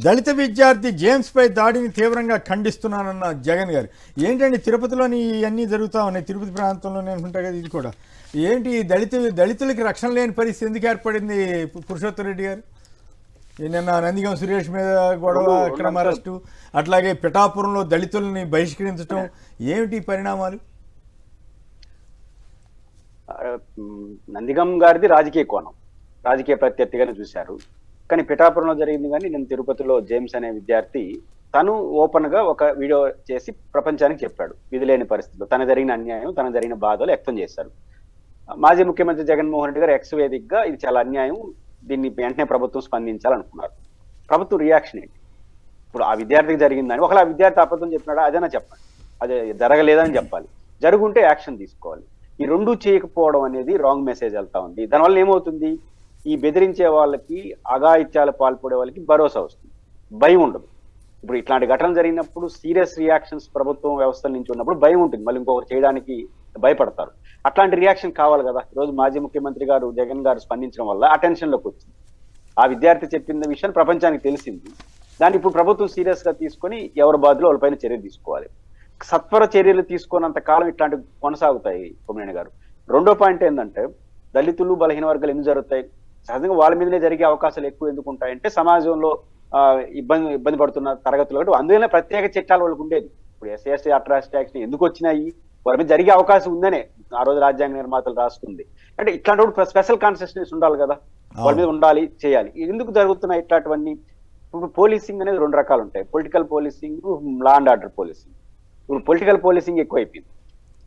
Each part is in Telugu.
దళిత విద్యార్థి జేమ్స్పై దాడిని తీవ్రంగా ఖండిస్తున్నానన్న జగన్ గారు. ఏంటండి తిరుపతిలోని ఇవన్నీ జరుగుతూ ఉన్నాయి, తిరుపతి ప్రాంతంలోనే అనుకుంటా కదా ఇది కూడా. ఏంటి దళితులకి రక్షణ లేని పరిస్థితి ఎందుకు ఏర్పడింది పురుషోత్తమ్ రెడ్డి గారు? నిన్న నందిగం సురేష్ మీద గొడవ, అక్రమ అరెస్టు, అట్లాగే పిఠాపురంలో దళితుల్ని బహిష్కరించడం, ఏమిటి పరిణామాలు? నందిగం గారిది రాజకీయ కోణం, రాజకీయ ప్రత్యర్థిగానే చూశారు. కానీ పిఠాపురంలో జరిగింది. కానీ నేను తిరుపతిలో జేమ్స్ అనే విద్యార్థి తను ఓపెన్ గా ఒక వీడియో చేసి ప్రపంచానికి చెప్పాడు. విధి లేని పరిస్థితుల్లో తన జరిగిన అన్యాయం, తన జరిగిన బాధలు వ్యక్తం చేశారు. మాజీ ముఖ్యమంత్రి జగన్మోహన్ రెడ్డి గారు ఎక్స్ వేదికగా ఇది చాలా అన్యాయం, దీన్ని వెంటనే ప్రభుత్వం స్పందించాలనుకున్నారు. ప్రభుత్వం రియాక్షన్ ఏంటి? ఇప్పుడు ఆ విద్యార్థికి జరిగిందని ఒకవేళ ఆ విద్యార్థి అబద్ధం చెప్పినాడా అదైనా చెప్పండి, అది జరగలేదని చెప్పాలి. జరుగుంటే యాక్షన్ తీసుకోవాలి. ఈ రెండు చేయకపోవడం అనేది రాంగ్ మెసేజ్ వెళ్తా ఉంది. దానివల్ల ఏమవుతుంది, ఈ బెదిరించే వాళ్ళకి, అఘాయిత్యాలు పాల్పడే వాళ్ళకి భరోసా వస్తుంది, భయం ఉండదు. ఇప్పుడు ఇట్లాంటి ఘటనలు జరిగినప్పుడు సీరియస్ రియాక్షన్స్ ప్రభుత్వం వ్యవస్థల నుంచి ఉన్నప్పుడు భయం ఉంటుంది, మళ్ళీ ఇంకొకరు చేయడానికి భయపడతారు. అట్లాంటి రియాక్షన్ కావాలి కదా. ఈరోజు మాజీ ముఖ్యమంత్రి గారు జగన్ గారు స్పందించడం వల్ల అటెన్షన్లోకి వచ్చింది. ఆ విద్యార్థి చెప్పిన విషయం ప్రపంచానికి తెలిసింది. దాన్ని ఇప్పుడు ప్రభుత్వం సీరియస్ గా తీసుకొని ఎవరి బాధలో వాళ్ళపైన చర్య తీసుకోవాలి. సత్వర చర్యలు తీసుకున్నంత కాలం ఇట్లాంటి కొనసాగుతాయి. కొమ్మినేని గారు రెండో పాయింట్ ఏంటంటే, దళితులు బలహీన వర్గాలు ఎందుకు జరుగుతాయి, సహజంగా వాళ్ళ మీదనే జరిగే అవకాశాలు ఎక్కువ ఎందుకు ఉంటాయంటే, సమాజంలో ఇబ్బంది పడుతున్న తరగతులు ఒకటి, అందువల్ల ప్రత్యేక చట్టాలు వాళ్ళకు ఉండేది. ఇప్పుడు ఎస్సీ అట్రాసిటీ యాక్ట్ ఎందుకు వచ్చినాయి, వాళ్ళ మీద జరిగే అవకాశం ఉందనే ఆ రోజు రాజ్యాంగ నిర్మాతలు రాసుకుంది. అంటే ఇట్లాంటి స్పెషల్ కాన్షియస్నెస్ ఉండాలి కదా, వాళ్ళ మీద ఉండాలి, చేయాలి. ఎందుకు జరుగుతున్నాయి ఇట్లాంటివన్నీ? ఇప్పుడు పోలీసింగ్ అనేది రెండు రకాలు ఉంటాయి, political policing, law and order policing. ఇప్పుడు పొలిటికల్ పోలీసింగ్ ఎక్కువైపోయింది,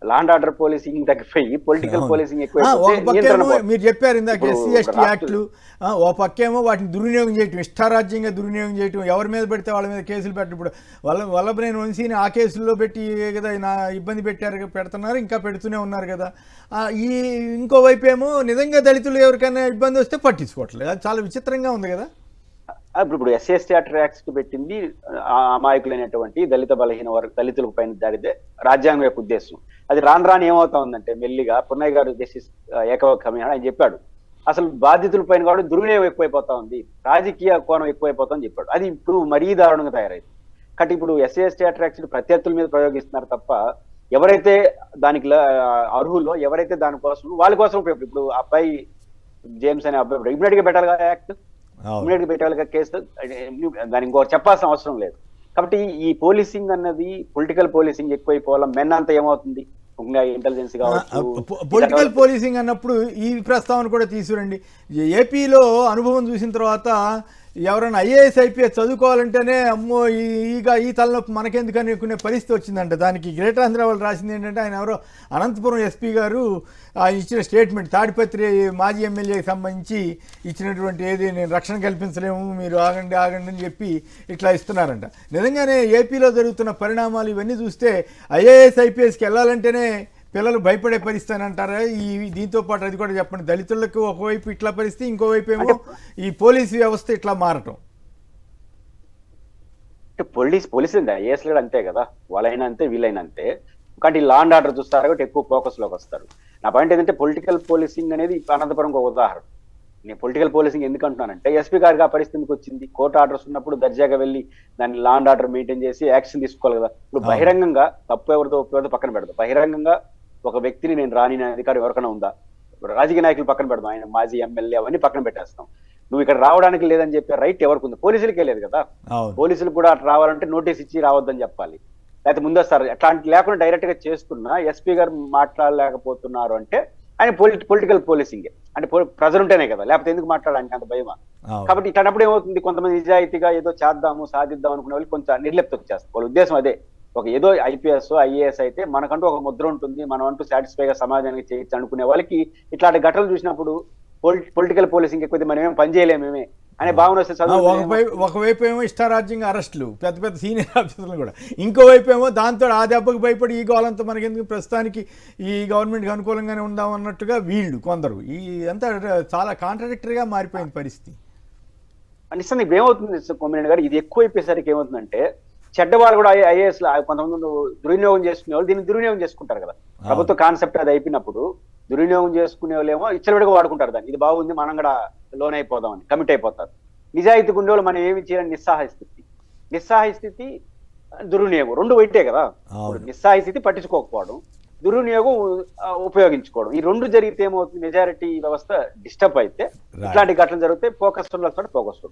లా అండ్ ఆర్డర్ పోలీసింగ్ తగ్గిపోయి పొలిటికల్ పోలీసింగ్ ఎక్కువైపోయింది. మీరు చెప్పారు ఇందాక ఎస్సీ ఎస్టీ యాక్ట్లు, ఓ పక్కేమో వాటిని దుర్వినియోగం చేయటం, ఇష్టారాజ్యంగా దుర్వినియోగం చేయటం, ఎవరి మీద పెడితే వాళ్ళ మీద కేసులు పెట్టడం. ఇప్పుడు వల్లభనేని వంశీని ఆ కేసుల్లో పెట్టి కదా నా ఇబ్బంది పెడుతున్నారు, ఇంకా పెడుతూనే ఉన్నారు కదా. ఈ ఇంకోవైపు ఏమో నిజంగా దళితులు ఎవరికైనా ఇబ్బంది వస్తే పట్టించుకోవట్లేదు. అది చాలా విచిత్రంగా ఉంది కదా. ఇప్పుడు ఎస్సీ ఎస్టీ యాక్ట్ పెట్టింది అమాయకులైనటువంటి దళిత బలహీన దళితులకు పైన దాడితే రాజ్యాంగం యొక్క ఉద్దేశం. అది రాను ఏమవుతా ఉందంటే, మెల్లిగా పున్నయ్య గారు జస్టిస్ ఏకవకమి ఆయన చెప్పాడు, అసలు బాధితుల పైన కూడా దుర్వినియోగం ఎక్కువైపోతా ఉంది, రాజకీయ కోణం ఎక్కువైపోతుందని చెప్పాడు. అది ఇప్పుడు మరీ దారుణంగా తయారైంది. కాబట్టి ఇప్పుడు ఎస్సీ ఎస్టీ యాక్ట్ ప్రత్యర్థుల మీద ప్రయోగిస్తున్నారు తప్ప, ఎవరైతే దానికి అర్హుల్లో, ఎవరైతే దానికోసం వాళ్ళ కోసం ఇప్పుడు అబ్బాయి జేమ్స్ అనే అబ్బాయి ఇమ్మీడియట్ గా పెట్టాలి కదా యాక్ట్, ఇమ్మీడియట్ గా పెట్టాలి కదా కేసు, దానికి ఇంకొకటి చెప్పాల్సిన అవసరం లేదు. కాబట్టి ఈ పోలీసింగ్ అన్నది పొలిటికల్ పోలీసింగ్ ఎక్కువైపోవాల. మెన్ అంతా ఏమవుతుంది, ఇంటెలిజెన్స్ కావచ్చు, పొలిటికల్ పోలీసింగ్ అన్నప్పుడు ఈ ప్రస్తావన కూడా తీసుకురండి. ఏపీలో అనుభవం చూసిన తర్వాత ఎవరైనా ఐఏఎస్ ఐపీఎస్ చదువుకోవాలంటేనే అమ్మో ఈ తలనొప్పి మనకెందుకు అనుకునే పరిస్థితి వచ్చిందంట. దానికి గ్రేటర్ ఆంధ్ర వాళ్ళు రాసింది ఏంటంటే, ఆయన ఎవరో అనంతపురం ఎస్పీ గారు ఇచ్చిన స్టేట్మెంట్, తాడిపత్రి మాజీ ఎమ్మెల్యేకి సంబంధించి ఇచ్చినటువంటి ఏది, నేను రక్షణ కల్పించలేము, మీరు ఆగండి అని చెప్పి ఇట్లా ఇస్తున్నారంట. నిజంగానే ఏపీలో జరుగుతున్న పరిణామాలు ఇవన్నీ చూస్తే ఐఏఎస్ ఐపీఎస్కి వెళ్ళాలంటేనే పిల్లలు భయపడే పరిస్థితి అని అంటారా? దీంతో పాటు అది కూడా చెప్పండి, దళితులకు ఒకవైపు ఇట్లా పరిస్థితి, ఇంకోవైపు ఏమో ఈ పోలీసు వ్యవస్థ ఇట్లా మారటం. పోలీసు ఐఏఎస్ కూడా అంతే కదా, వాళ్ళైనా అంతే వీళ్ళైనా అంతే. కాబట్టి లా అండ్ ఆర్డర్ చూస్తారు కాబట్టి ఎక్కువ ఫోకస్ లోకి వస్తారు. నా పాయింట్ ఏంటంటే, పొలిటికల్ పోలీసింగ్ అనేది అనంతపురం ఒక ఉదాహరణ. నేను పొలిటికల్ పోలీసింగ్ ఎందుకు అంటున్నానంటే, ఎస్పీ గారికి ఆ పరిస్థితికి వచ్చింది, కోర్టు ఆర్డర్స్ ఉన్నప్పుడు దర్జాగా వెళ్ళి దాన్ని లా అండ్ ఆర్డర్ మెయింటైన్ చేసి యాక్షన్ తీసుకోవాలి కదా. ఇప్పుడు బహిరంగంగా తప్పు ఎవరితో ఒప్పు పక్కన పెడతాం, బహిరంగంగా ఒక వ్యక్తిని నేను రాని అధికారం ఎవరికైనా ఉందా? రాజకీయ నాయకులు పక్కన పెడదాం, ఆయన మాజీ ఎమ్మెల్యే అవన్నీ పక్కన పెట్టేస్తాం. నువ్వు ఇక్కడ రావడానికి లేదని చెప్పే రైట్ ఎవరికి ఉంది? పోలీసులకే లేదు కదా. పోలీసులకు కూడా అట్లా రావాలంటే నోటీస్ ఇచ్చి రావద్దని చెప్పాలి, లేకపోతే ముందు వస్తారు. అట్లాంటి లేకుండా డైరెక్ట్ గా చేస్తున్నా ఎస్పీ గారు మాట్లాడలేకపోతున్నారు అంటే ఆయన పొలిటికల్ పోలీసింగే. అంటే ప్రజలు ఉంటేనే కదా, లేకపోతే ఎందుకు మాట్లాడడానికి అంత భయమా? కాబట్టి ఇట్లాంటప్పుడు ఏమవుతుంది, కొంతమంది నిజాయితీగా ఏదో చేద్దాము సాధిద్దాం అనుకునే వాళ్ళు కొంచెం నిర్లిప్తం చేస్తారు. వాళ్ళ ఉద్దేశం అదే, ఒక ఏదో ఐపీఎస్ ఐఏఎస్ అయితే మనకంటూ ఒక ముద్ర ఉంటుంది, మనం అంటూ సాటిస్ఫైగా సమాజానికి చేయొచ్చు అనుకునే వాళ్ళకి ఇట్లాంటి ఘటనలు చూసినప్పుడు పొలిటికల్ పోలీసింగ్ ఎక్కువ మనం ఏం పని చేయలేమేమే అనే భావన వస్తే ఒకవైపు ఏమో ఇష్టారాజ్యంగా అరెస్టులు, పెద్ద సీనియర్ ఆఫీసర్లు కూడా, ఇంకోవైపు ఏమో దాంతో ఆ దెబ్బకు భయపడి ఈ గోలంతా మనకెందుకు, ప్రస్తుతానికి ఈ గవర్నమెంట్కి అనుకూలంగానే ఉందాం అన్నట్టుగా వీళ్ళు కొందరు. ఈ అంతా చాలా కాంట్రాడిక్టరీగా మారిపోయింది పరిస్థితి. నిజంగా ఇప్పుడు ఏమవుతుంది కొమ్మినేని గారు, ఇది ఎక్కువైపోయేసరికి ఏమవుతుందంటే, చెడ్డవాళ్ళు కూడా ఐఏఎస్ కొంతమంది దుర్వినియోగం చేసుకునే వాళ్ళు దీన్ని దుర్వినియోగం చేసుకుంటారు కదా. ప్రభుత్వ కాన్సెప్ట్ అది అయిపోయినప్పుడు దుర్వినియోగం చేసుకునే వాళ్ళు ఏమో ఇచ్చలవిడిగా వాడుకుంటారు దాన్ని, ఇది బాగుంది మనం కూడా లోన్ అయిపోదామని కమిట్ అయిపోతారు. నిజాయితీ గుండెలు మనం ఏమి చేయాలని నిస్సహాయ స్థితి దుర్వినియోగం రెండు వైటే కదా. ఇప్పుడు నిస్సహాయ స్థితి పట్టించుకోకపోవడం, దుర్వినియోగం ఉపయోగించుకోవడం, ఈ రెండు జరిగితే ఏమవుతుంది, మెజారిటీ వ్యవస్థ డిస్టర్బ్ అయితే ఇట్లాంటి ఘటనలు జరిగితే ఫోకస్